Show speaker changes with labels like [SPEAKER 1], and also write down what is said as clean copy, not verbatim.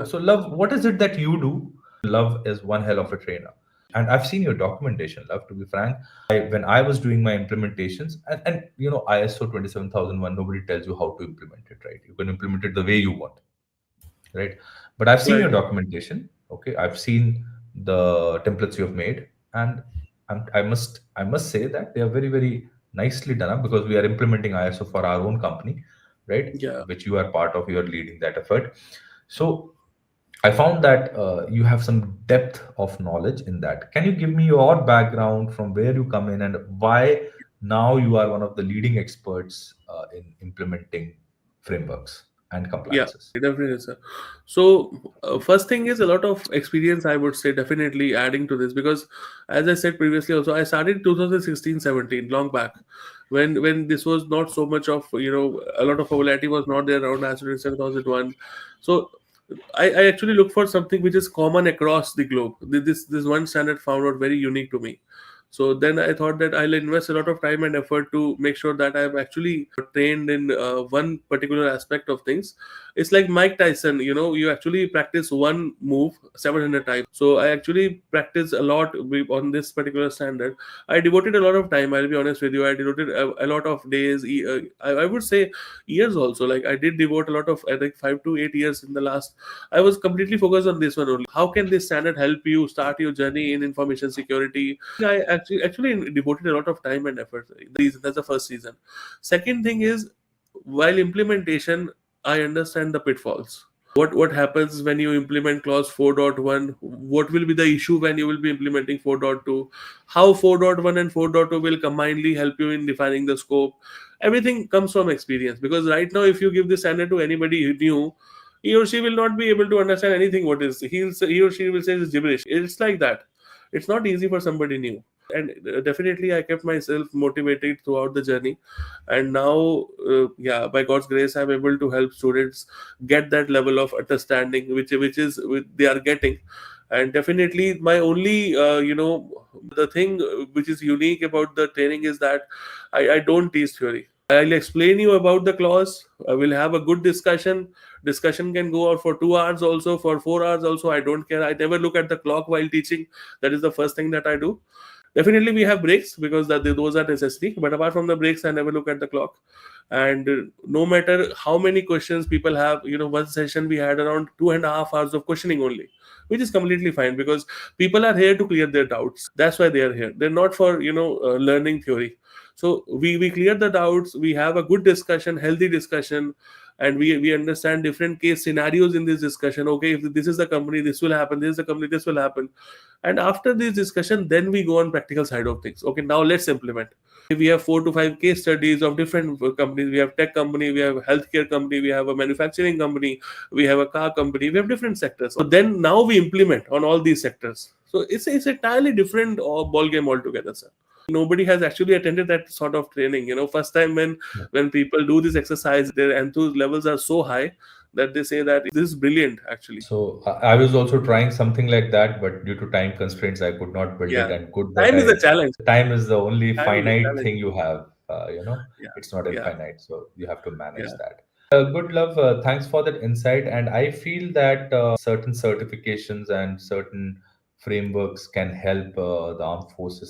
[SPEAKER 1] So, Love, what is it that you do? Love is one hell of a trainer. And I've seen your documentation, Love, to be frank. When I was doing my implementations, and ISO 27001, nobody tells you how to implement it, right? You can implement it the way you want, right? But I've seen
[SPEAKER 2] Right.
[SPEAKER 1] your documentation. Okay, I've seen the templates you have made, and I must say that they are very very nicely done up, because we are implementing ISO for our own company, right?
[SPEAKER 2] Yeah.
[SPEAKER 1] Which you are part of. You are leading that effort. So I found that you have some depth of knowledge in that. Can you give me your background, from where you come in, and why now you are one of the leading experts in implementing frameworks and
[SPEAKER 2] Yeah,
[SPEAKER 1] compliances?
[SPEAKER 2] definitely, sir. So, first thing is a lot of experience, I would say, definitely adding to this because, as I said previously, also I started in 2016, 17, long back, when this was not so much of a lot of popularity was not there around as in 2001. So, I actually look for something which is common across the globe. This one standard found out very unique to me. So then I thought that I'll invest a lot of time and effort to make sure that I'm actually trained in one particular aspect of things. It's like Mike Tyson, you actually practice one move 700 times. So I actually practice a lot on this particular standard. I devoted a lot of time, I'll be honest with you. I devoted a lot of days, I would say years also. Like I did devote a lot of, I think, 5 to 8 years in the last. I was completely focused on this one only. How can this standard help you start your journey in information security? I actually devoted a lot of time and effort. That's the first reason. Second thing is, while implementation, I understand the pitfalls. What happens when you implement clause 4.1? What will be the issue when you will be implementing 4.2? How 4.1 and 4.2 will combinedly help you in defining the scope? Everything comes from experience, because right now if you give this standard to anybody new, he or she will not be able to understand anything. What is he or she will say is gibberish. It's like that. It's not easy for somebody new. And definitely I kept myself motivated throughout the journey. And now, yeah, by God's grace, I'm able to help students get that level of understanding which they are getting. And definitely my only the thing which is unique about the training is that I don't teach theory. I'll explain you about the clause. I will have a good discussion. Discussion can go out for 2 hours also, for 4 hours also. I don't care. I never look at the clock while teaching. That is the first thing that I do. Definitely, we have breaks because those are necessary. But apart from the breaks, I never look at the clock. And no matter how many questions people have, one session we had around 2.5 hours of questioning only, which is completely fine because people are here to clear their doubts. That's why they are here. They're not for learning theory. So we clear the doubts. We have a good discussion, healthy discussion, and we understand different case scenarios in this discussion. Okay, if this is the company, this will happen. This is the company, this will happen. And after this discussion, then we go on practical side of things. Okay, now let's implement. We have 4 to 5 case studies of different companies. We have tech company, we have healthcare company, we have a manufacturing company, we have a car company, we have different sectors. So then now we implement on all these sectors. So it's entirely different ball game altogether, sir. Nobody has actually attended that sort of training. First time when people do this exercise, their enthusiasm levels are so high that they say that this is brilliant actually.
[SPEAKER 1] So I was also trying something like that, but due to time constraints, I could not build it.
[SPEAKER 2] Yeah,
[SPEAKER 1] And good that
[SPEAKER 2] time is a challenge.
[SPEAKER 1] time is the only
[SPEAKER 2] Time is a
[SPEAKER 1] finite
[SPEAKER 2] challenge.
[SPEAKER 1] thing you have.
[SPEAKER 2] Yeah,
[SPEAKER 1] It's not
[SPEAKER 2] yeah,
[SPEAKER 1] infinite, so you have to manage
[SPEAKER 2] yeah.
[SPEAKER 1] that. Good, Love. Thanks for that insight. And I feel that certain certifications and certain frameworks can help the armed forces